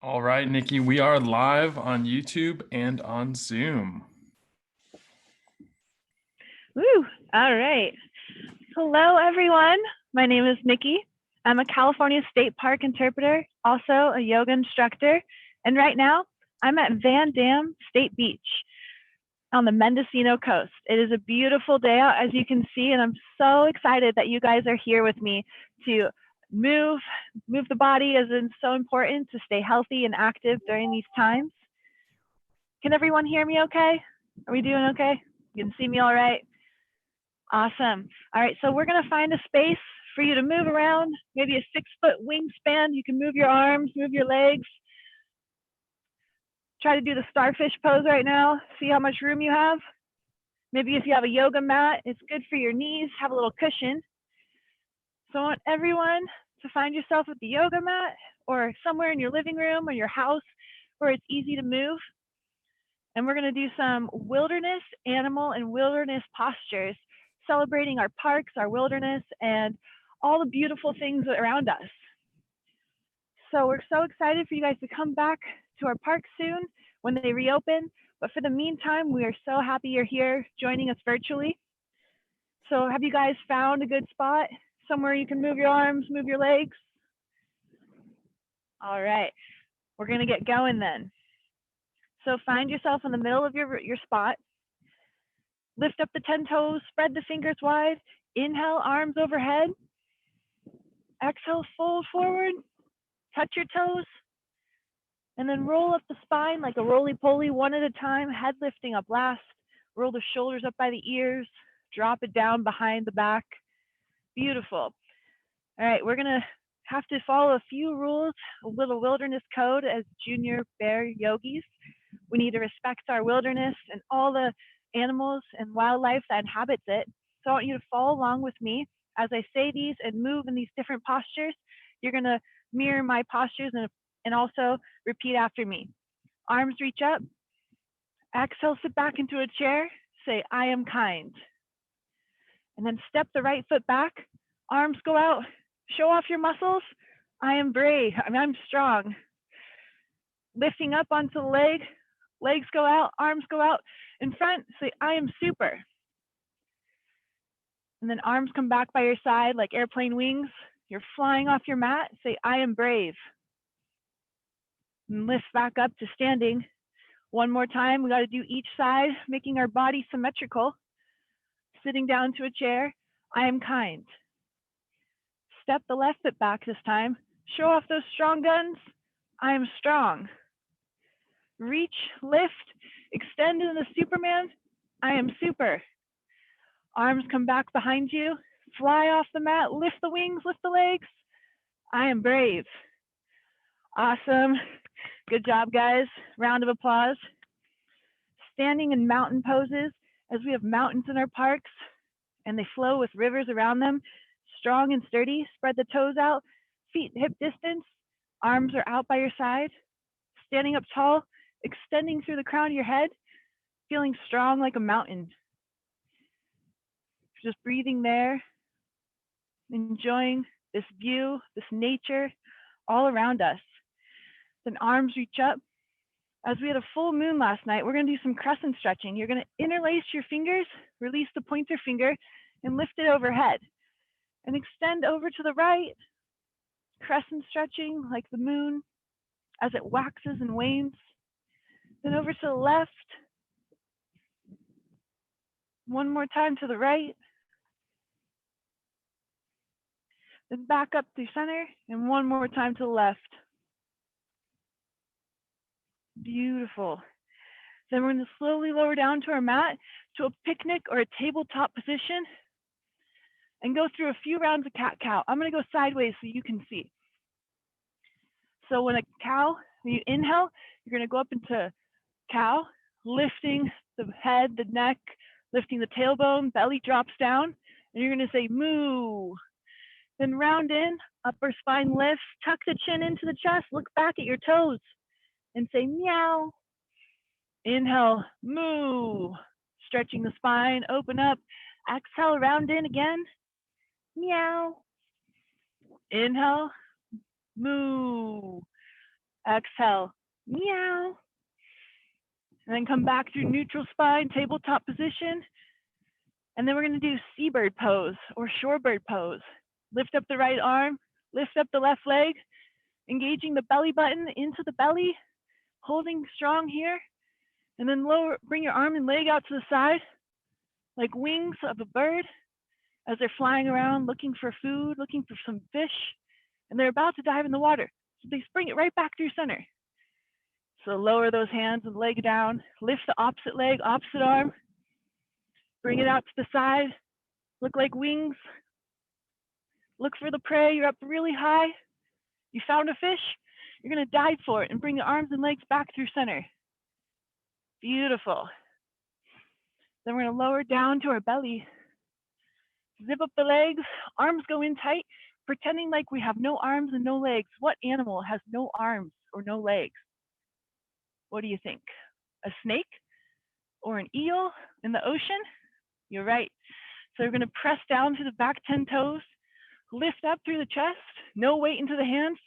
All right, Nikki, we are live on YouTube and on Zoom. Woo! All right. Hello, everyone. My name is Nikki. I'm a California State Park interpreter, also a yoga instructor. And right now, I'm at Van Dam State Beach on the Mendocino coast. It is a beautiful day out, as you can see, and I'm so excited that you guys are here with me to move the body, as it's so important to stay healthy and active during these times. Can everyone hear me okay? Are we doing okay? You can see me all right? Awesome. All right, so we're gonna find a space for you to move around, maybe a 6-foot wingspan. You can move your arms, move your legs. Try to do the starfish pose right now. See how much room you have. Maybe if you have a yoga mat, it's good for your knees, have a little cushion. So I want everyone to find yourself with the yoga mat or somewhere in your living room or your house where it's easy to move. And we're gonna do some wilderness, animal, and wilderness postures, celebrating our parks, our wilderness, and all the beautiful things around us. So we're so excited for you guys to come back to our park soon when they reopen. But for the meantime, we are so happy you're here joining us virtually. So have you guys found a good spot? Somewhere you can move your arms, move your legs? All right, we're gonna get going then. So find yourself in the middle of your spot. Lift up the 10 toes, spread the fingers wide. Inhale, arms overhead. Exhale, fold forward. Touch your toes. And then roll up the spine like a roly-poly, one at a time, head lifting up last. Roll the shoulders up by the ears. Drop it down behind the back. Beautiful. All right, we're gonna have to follow a few rules, a little wilderness code as junior bear yogis. We need to respect our wilderness and all the animals and wildlife that inhabits it. So I want you to follow along with me as I say these and move in these different postures. You're gonna mirror my postures and also repeat after me. Arms reach up. Exhale, sit back into a chair. Say, I am kind. And then step the right foot back. Arms go out. Show off your muscles. I am brave. I'm strong. Lifting up onto the leg. Legs go out, arms go out. In front, say, I am super. And then arms come back by your side like airplane wings. You're flying off your mat. Say, I am brave. And lift back up to standing. One more time. We got to do each side, making our body symmetrical. Sitting down to a chair. I am kind. Step the left foot back this time. Show off those strong guns. I am strong. Reach, lift, extend into the Superman. I am super. Arms come back behind you. Fly off the mat. Lift the wings, lift the legs. I am brave. Awesome. Good job, guys. Round of applause. Standing in mountain poses, as we have mountains in our parks and they flow with rivers around them. Strong and sturdy. Spread the toes out. Feet hip distance. Arms are out by your side. Standing up tall. Extending through the crown of your head, feeling strong like a mountain. Just breathing there, enjoying this view, this nature all around us. Then arms reach up. As we had a full moon last night, we're gonna do some crescent stretching. You're gonna interlace your fingers, release the pointer finger, and lift it overhead. And extend over to the right, crescent stretching like the moon as it waxes and wanes. Then over to the left. One more time to the right. Then back up to center and one more time to the left. Beautiful. Then we're going to slowly lower down to our mat to a picnic or a tabletop position and go through a few rounds of cat-cow. I'm going to go sideways so you can see. So when you inhale, you're going to go up into cow, lifting the head, the neck, lifting the tailbone, belly drops down, and you're going to say moo. Then round in, upper spine lifts, tuck the chin into the chest, look back at your toes, and say meow. Inhale, moo. Stretching the spine, open up. Exhale, round in again, meow. Inhale, moo. Exhale, meow. And then come back through neutral spine, tabletop position. And then we're gonna do Seabird Pose or Shorebird Pose. Lift up the right arm, lift up the left leg, engaging the belly button into the belly, holding strong here. And then lower, bring your arm and leg out to the side, like wings of a bird as they're flying around looking for food, looking for some fish. And they're about to dive in the water. So they bring it right back through center. So lower those hands and leg down, lift the opposite leg, opposite arm, bring it out to the side, look like wings, look for the prey, you're up really high, you found a fish, you're gonna dive for it and bring the arms and legs back through center. Beautiful. Then we're gonna lower down to our belly, zip up the legs, arms go in tight, pretending like we have no arms and no legs. What animal has no arms or no legs? What do you think? A snake or an eel in the ocean? You're right. So we're gonna press down to the back 10 toes, lift up through the chest, no weight into the hands.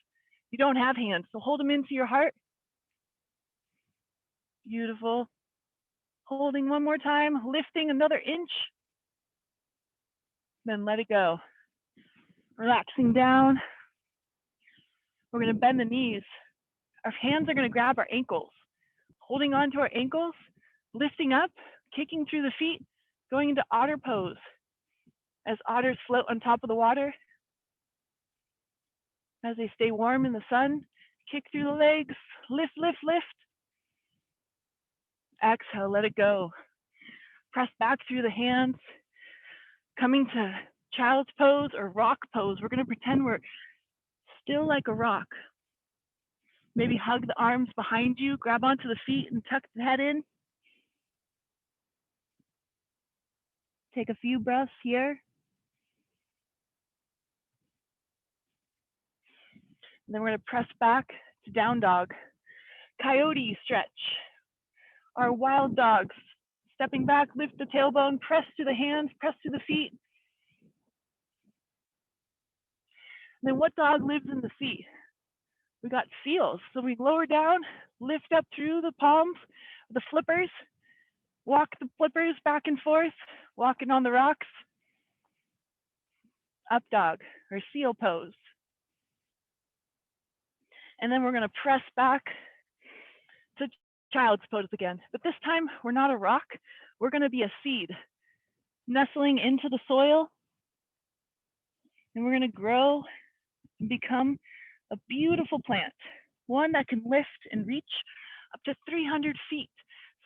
You don't have hands, so hold them into your heart. Beautiful. Holding one more time, lifting another inch. Then let it go. Relaxing down. We're gonna bend the knees. Our hands are gonna grab our ankles. Holding on to our ankles, lifting up, kicking through the feet, going into otter pose. As otters float on top of the water, as they stay warm in the sun, kick through the legs, lift, lift, lift. Exhale, let it go. Press back through the hands. Coming to child's pose or rock pose. We're gonna pretend we're still like a rock. Maybe hug the arms behind you, grab onto the feet and tuck the head in. Take a few breaths here. And then we're gonna press back to down dog. Coyote stretch. Our wild dogs. Stepping back, lift the tailbone, press to the hands, press to the feet. And then what dog lives in the sea? We got seals. So we lower down, lift up through the palms, the flippers, walk the flippers back and forth, walking on the rocks. Up dog or seal pose. And then we're gonna press back to child's pose again. But this time we're not a rock, we're gonna be a seed, nestling into the soil. And we're gonna grow and become a beautiful plant, one that can lift and reach up to 300 feet.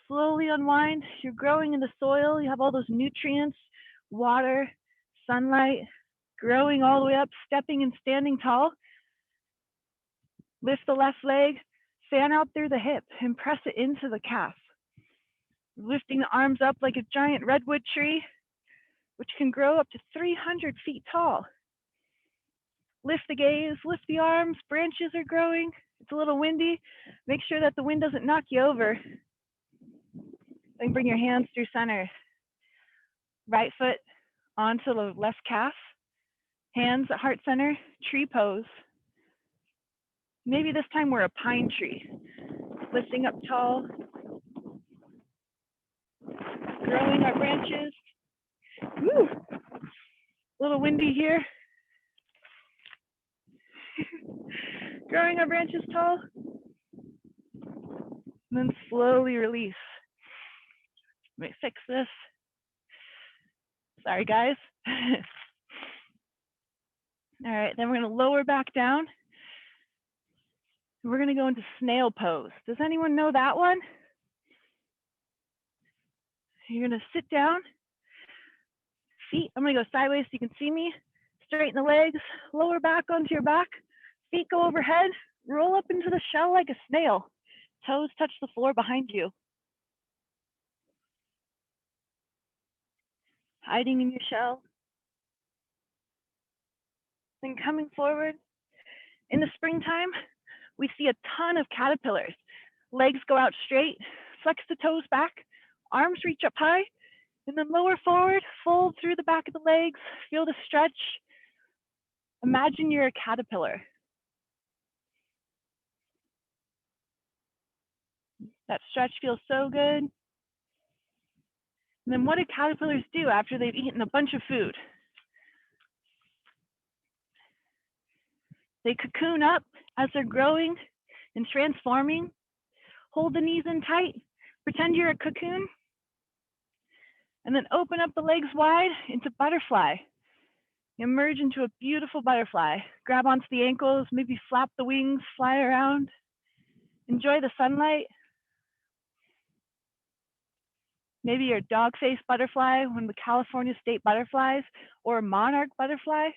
Slowly unwind, you're growing in the soil, you have all those nutrients, water, sunlight, growing all the way up, stepping and standing tall. Lift the left leg, fan out through the hip and press it into the calf. Lifting the arms up like a giant redwood tree, which can grow up to 300 feet tall. Lift the gaze, lift the arms, branches are growing. It's a little windy. Make sure that the wind doesn't knock you over. Then bring your hands through center. Right foot onto the left calf. Hands at heart center, tree pose. Maybe this time we're a pine tree. Lifting up tall. Growing our branches. Woo! A little windy here. Growing our branches tall. And then slowly release. Let me fix this. Sorry, guys. All right, then we're gonna lower back down. We're gonna go into snail pose. Does anyone know that one? You're gonna sit down, feet, I'm gonna go sideways so you can see me. Straighten the legs, lower back onto your back. Feet go overhead, roll up into the shell like a snail. Toes touch the floor behind you. Hiding in your shell. Then coming forward. In the springtime, we see a ton of caterpillars. Legs go out straight, flex the toes back, arms reach up high, and then lower forward, fold through the back of the legs, feel the stretch. Imagine you're a caterpillar. That stretch feels so good. And then what do caterpillars do after they've eaten a bunch of food? They cocoon up as they're growing and transforming. Hold the knees in tight, pretend you're a cocoon, and then open up the legs wide into butterfly. Emerge into a beautiful butterfly. Grab onto the ankles, maybe flap the wings, fly around. Enjoy the sunlight. Maybe you're a dog-faced butterfly, one of the California state butterflies, or a monarch butterfly.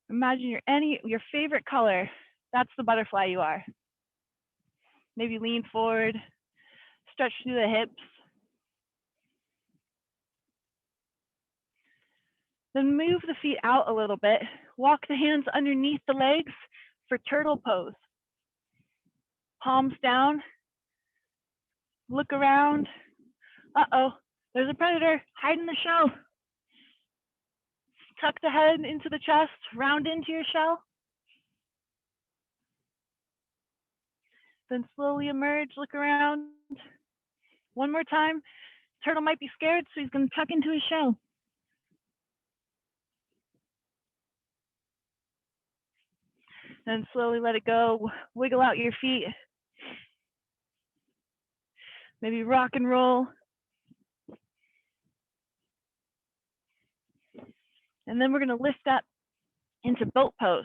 Imagine your favorite color. That's the butterfly you are. Maybe lean forward, stretch through the hips. Then move the feet out a little bit. Walk the hands underneath the legs for turtle pose. Palms down. Look around. Uh-oh, there's a predator. Hide in the shell. Tuck the head into the chest. Round into your shell. Then slowly emerge. Look around. One more time. Turtle might be scared, so he's going to tuck into his shell. Then slowly let it go. Wiggle out your feet. Maybe rock and roll. And then we're going to lift up into boat pose.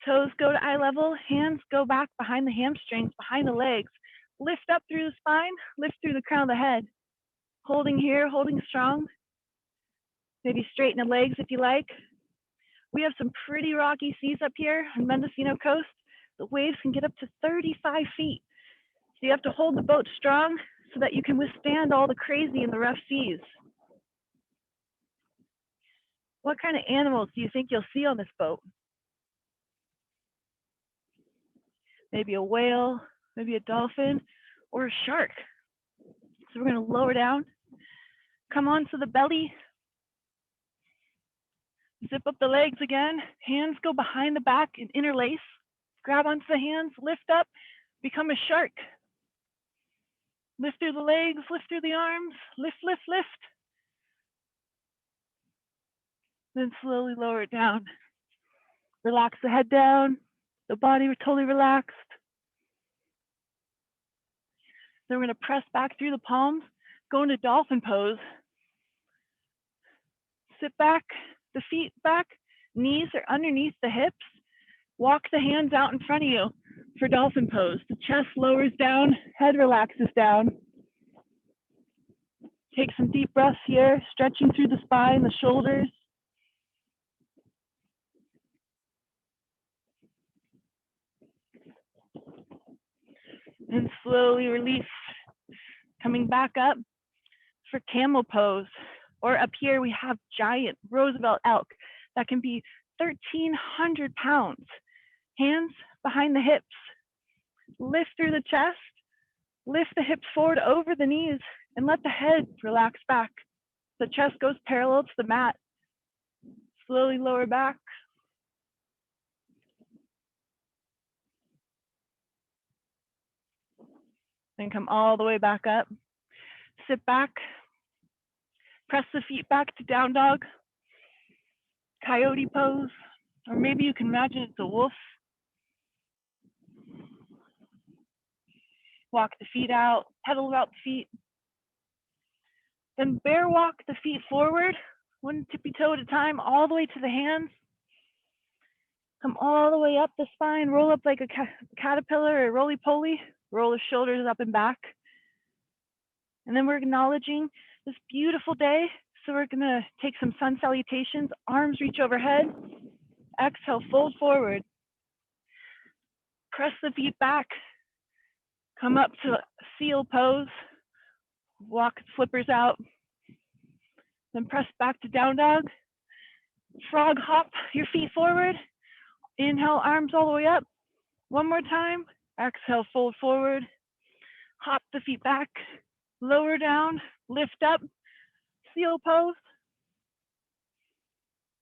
Toes go to eye level, hands go back behind the hamstrings, behind the legs. Lift up through the spine, lift through the crown of the head. Holding here, holding strong. Maybe straighten the legs if you like. We have some pretty rocky seas up here on Mendocino coast. The waves can get up to 35 feet. So you have to hold the boat strong so that you can withstand all the crazy in the rough seas. What kind of animals do you think you'll see on this boat? Maybe a whale, maybe a dolphin, or a shark. So we're going to lower down, come onto the belly, zip up the legs again, hands go behind the back and interlace, grab onto the hands, lift up, become a shark. Lift through the legs, lift through the arms, lift, lift, lift. Then slowly lower it down. Relax the head down, the body totally relaxed. Then we're going to press back through the palms, go into Dolphin Pose. Sit back, the feet back, knees are underneath the hips. Walk the hands out in front of you for Dolphin Pose. The chest lowers down, head relaxes down. Take some deep breaths here, stretching through the spine, the shoulders. And slowly release. Coming back up for Camel Pose. Or up here we have giant Roosevelt elk that can be 1,300 pounds. Hands behind the hips. Lift through the chest. Lift the hips forward over the knees and let the head relax back. The chest goes parallel to the mat. Slowly lower back. Then come all the way back up. Sit back. Press the feet back to down dog. Coyote pose. Or maybe you can imagine it's a wolf. Walk the feet out, pedal out the feet. Then bear walk the feet forward, one tippy toe at a time, all the way to the hands. Come all the way up the spine, roll up like a caterpillar or roly-poly, roll the shoulders up and back. And then we're acknowledging this beautiful day. So we're gonna take some sun salutations, arms reach overhead, exhale, fold forward. Press the feet back, come up to seal pose, walk flippers out, then press back to down dog. Frog hop your feet forward, inhale, arms all the way up. One more time, exhale, fold forward, hop the feet back, lower down, lift up, seal pose.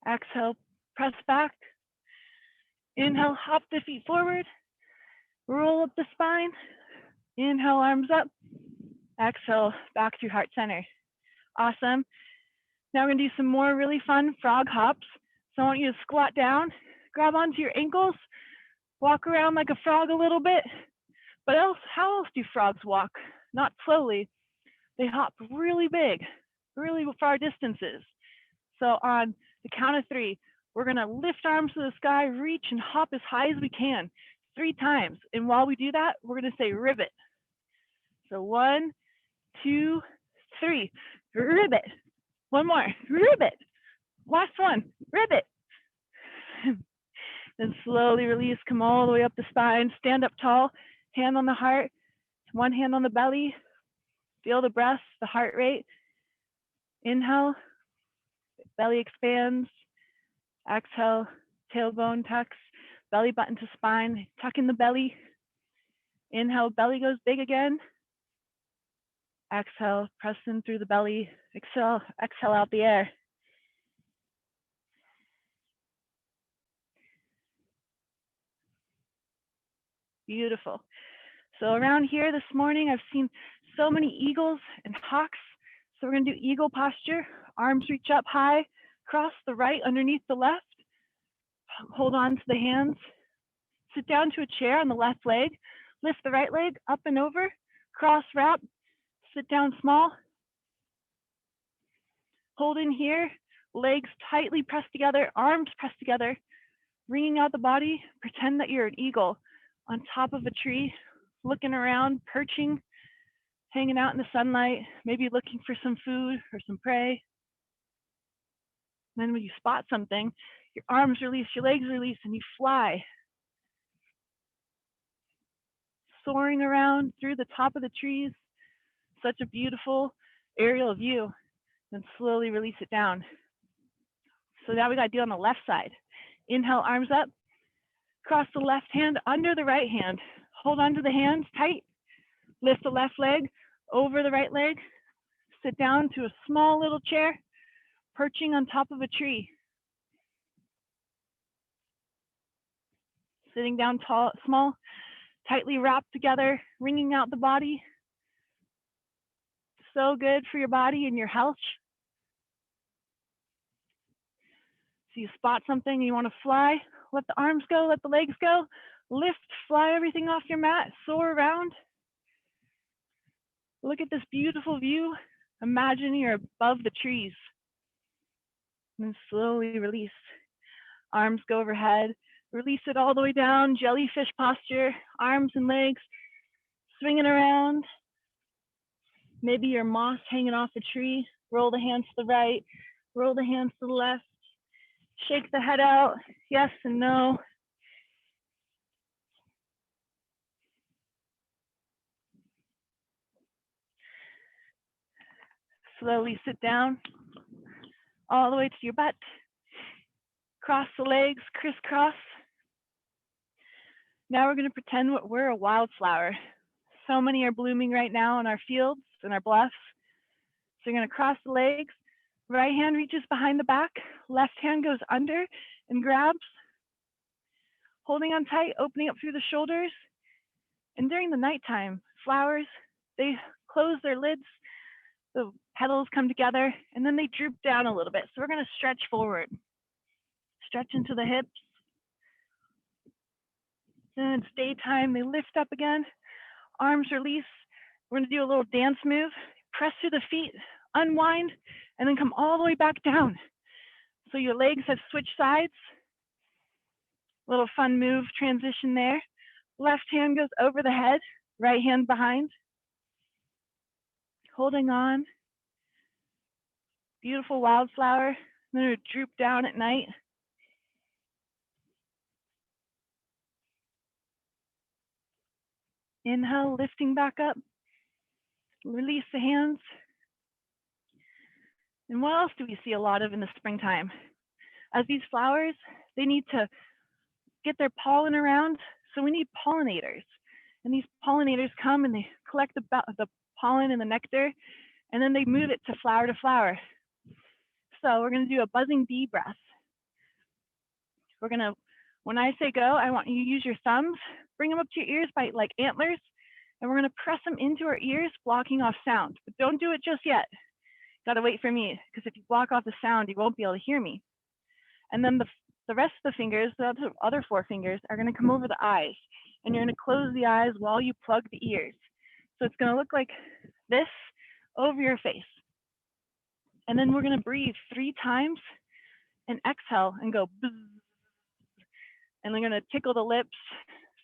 Exhale, press back. Inhale, hop the feet forward. Roll up the spine. Inhale, arms up. Exhale, back to heart center. Awesome. Now we're gonna do some more really fun frog hops. So I want you to squat down, grab onto your ankles, walk around like a frog a little bit. But how else do frogs walk? Not slowly. They hop really big, really far distances. So on the count of 3, we're gonna lift arms to the sky, reach and hop as high as we can 3 times. And while we do that, we're gonna say ribbit. So 1, 2, 3, ribbit. One more, ribbit. Last one, ribbit. Then slowly release, come all the way up the spine, stand up tall, hand on the heart, one hand on the belly, feel the breath, the heart rate. Inhale, belly expands. Exhale, tailbone tucks, belly button to spine, tuck in the belly. Inhale, belly goes big again. Exhale, press in through the belly. Exhale out the air. Beautiful. So around here this morning, I've seen so many eagles and hawks. So we're gonna do eagle posture. Arms reach up high, cross the right underneath the left. Hold on to the hands. Sit down to a chair on the left leg. Lift the right leg up and over. Cross wrap. Sit down small. Hold in here. Legs tightly pressed together. Arms pressed together. Wringing out the body. Pretend that you're an eagle on top of a tree, looking around, perching, hanging out in the sunlight, maybe looking for some food or some prey. And then when you spot something, your arms release, your legs release, and you fly. Soaring around through the top of the trees. Such a beautiful aerial view. Then slowly release it down. So now we got to do on the left side. Inhale, arms up. Cross the left hand under the right hand. Hold on to the hands tight. Lift the left leg over the right leg. Sit down to a small little chair, perching on top of a tree. Sitting down tall, small, tightly wrapped together, wringing out the body. So good for your body and your health. So you spot something, you want to fly, let the arms go, let the legs go, lift, fly everything off your mat, soar around. Look at this beautiful view. Imagine you're above the trees. And then slowly release. Arms go overhead, release it all the way down, jellyfish posture, arms and legs swinging around. Maybe you're moss hanging off a tree. Roll the hands to the right, roll the hands to the left. Shake the head out, yes and no. Slowly sit down, all the way to your butt. Cross the legs, crisscross. Now we're gonna pretend we're a wildflower. So many are blooming right now in our fields and our bluffs. So you're gonna cross the legs, right hand reaches behind the back, left hand goes under and grabs, holding on tight, opening up through the shoulders. And during the nighttime, flowers, they close their lids, the petals come together, and then they droop down a little bit. So we're gonna stretch forward. Stretch into the hips. Then it's daytime, they lift up again, arms release. We're gonna do a little dance move. Press through the feet, unwind, and then come all the way back down. So your legs have switched sides. Little fun move transition there. Left hand goes over the head, right hand behind. Holding on. Beautiful wildflower. Then it'll droop down at night. Inhale, lifting back up. Release the hands. And what else do we see a lot of in the springtime? As these flowers, they need to get their pollen around, so we need pollinators. And these pollinators come and they collect the pollen and the nectar, and then they move it to flower. So we're gonna do a buzzing bee breath. We're gonna When I say go, I want you to use your thumbs, bring them up to your ears by like antlers, and we're gonna press them into our ears, blocking off sound. But don't do it just yet. Gotta wait for me, because if you block off the sound, you won't be able to hear me. And then the rest of the fingers, the other 4 fingers, are gonna come over the eyes, and you're gonna close the eyes while you plug the ears. So it's gonna look like this over your face. And then we're gonna breathe 3 times and exhale and go bzz. And we're gonna tickle the lips,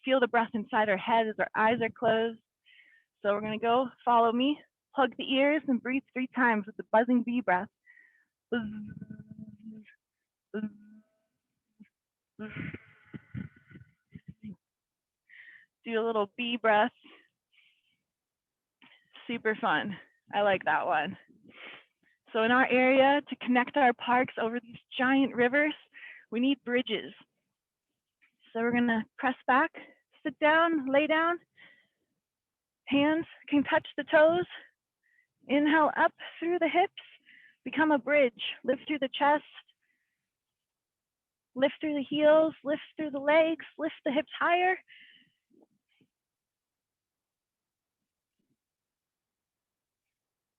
feel the breath inside our head as our eyes are closed. So we're gonna go, follow me, plug the ears and breathe 3 times with the buzzing bee breath. Bzz, bzz, bzz. Do a little bee breath. Super fun. I like that one. So in our area, to connect our parks over these giant rivers, we need bridges. So we're gonna press back, sit down, lay down. Hands can touch the toes. Inhale up through the hips, become a bridge. Lift through the chest, lift through the heels, lift through the legs, lift the hips higher.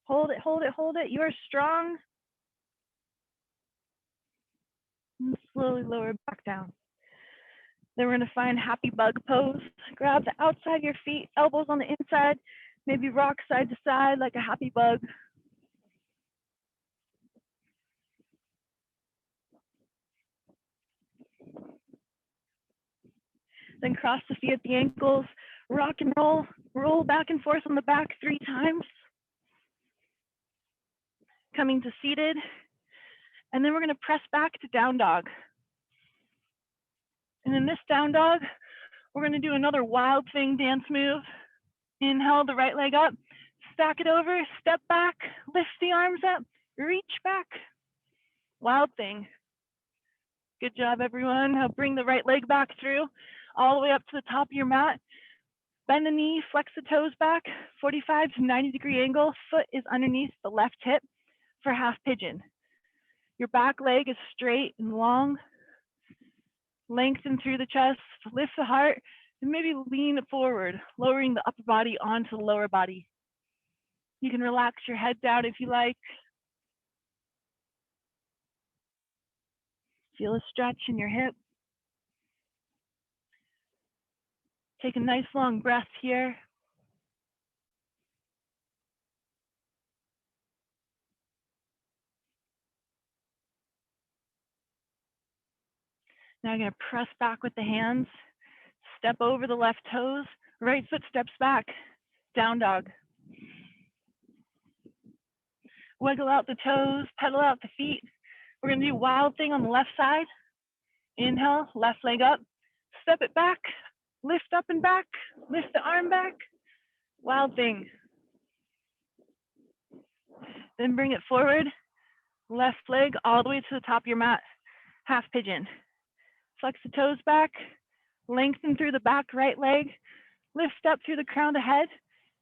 Hold it, hold it, hold it. You're strong. And slowly lower back down. Then we're gonna find happy bug pose. Grab the outside of your feet, elbows on the inside, maybe rock side to side like a happy bug. Then cross the feet at the ankles, rock and roll back and forth on the back 3 times. Coming to seated. And then we're gonna press back to down dog. And in this down dog, we're gonna do another wild thing dance move. Inhale the right leg up, stack it over, step back, lift the arms up, reach back. Wild thing. Good job, everyone. Now bring the right leg back through, all the way up to the top of your mat. Bend the knee, flex the toes back, 45 to 90-degree angle. Foot is underneath the left hip for half pigeon. Your back leg is straight and long. Lengthen through the chest, lift the heart, and maybe lean forward, lowering the upper body onto the lower body. You can relax your head down if you like. Feel a stretch in your hip. Take a nice long breath here. Now I'm going to press back with the hands, step over the left toes, right foot steps back, down dog. Wiggle out the toes, pedal out the feet. We're going to do wild thing on the left side. Inhale, left leg up, step it back, lift up and back, lift the arm back, wild thing. Then bring it forward, left leg all the way to the top of your mat, half pigeon. Flex the toes back, lengthen through the back right leg, lift up through the crown of the head,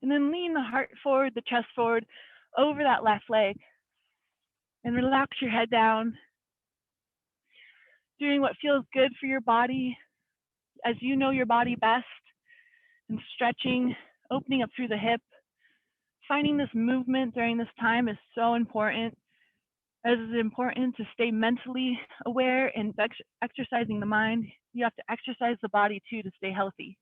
and then lean the heart forward, the chest forward, over that left leg. And relax your head down. Doing what feels good for your body, as you know your body best, and stretching, opening up through the hip. Finding this movement during this time is so important, as it's important to stay mentally aware and exercising the mind. You have to exercise the body too to stay healthy.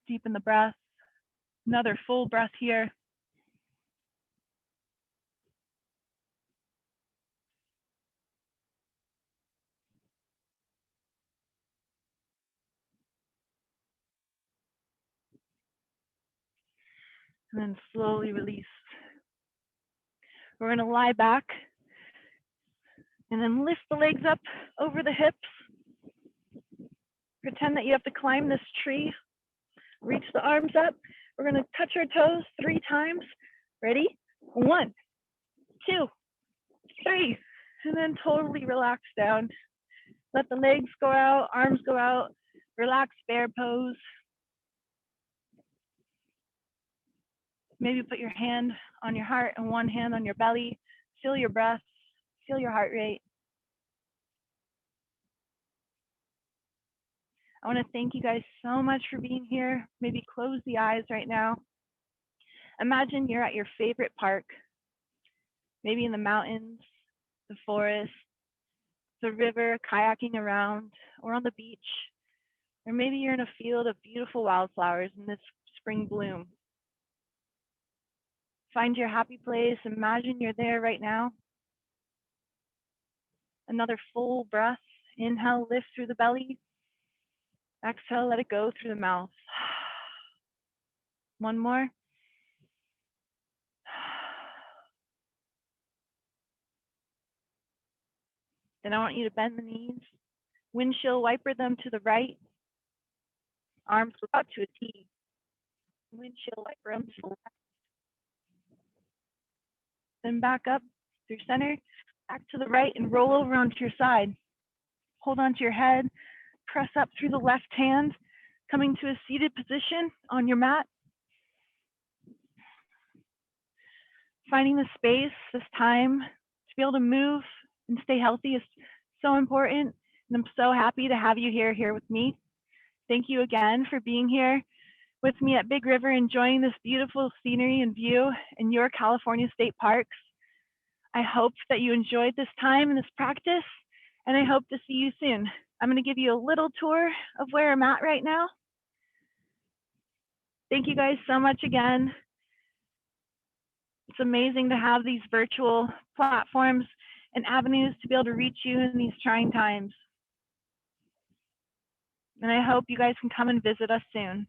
Deepen the breath. Another full breath here. And then slowly release. We're going to lie back and then lift the legs up over the hips. Pretend that you have to climb this tree. Reach the arms up. We're going to touch our toes 3 times. Ready? 1, 2, 3. And then totally relax down. Let the legs go out, arms go out. Relax bear pose. Maybe put your hand on your heart and one hand on your belly. Feel your breath. Feel your heart rate. I want to thank you guys so much for being here. Maybe close the eyes right now. Imagine you're at your favorite park, maybe in the mountains, the forest, the river, kayaking around, or on the beach. Or maybe you're in a field of beautiful wildflowers in this spring bloom. Find your happy place. Imagine you're there right now. Another full breath. Inhale, lift through the belly. Exhale, let it go through the mouth. One more. Then I want you to bend the knees. Windshield wiper them to the right. Arms go out to a T. Windshield wiper them to the left. Then back up through center, back to the right, and roll over onto your side. Hold onto your head. Press up through the left hand, coming to a seated position on your mat. Finding the space, this time, to be able to move and stay healthy is so important. And I'm so happy to have you here with me. Thank you again for being here with me at Big River, enjoying this beautiful scenery and view in your California state parks. I hope that you enjoyed this time and this practice, and I hope to see you soon. I'm going to give you a little tour of where I'm at right now. Thank you guys so much again. It's amazing to have these virtual platforms and avenues to be able to reach you in these trying times. And I hope you guys can come and visit us soon.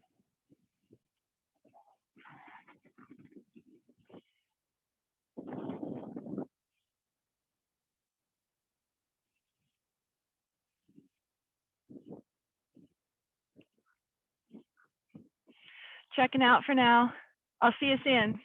Checking out for now. I'll see you soon.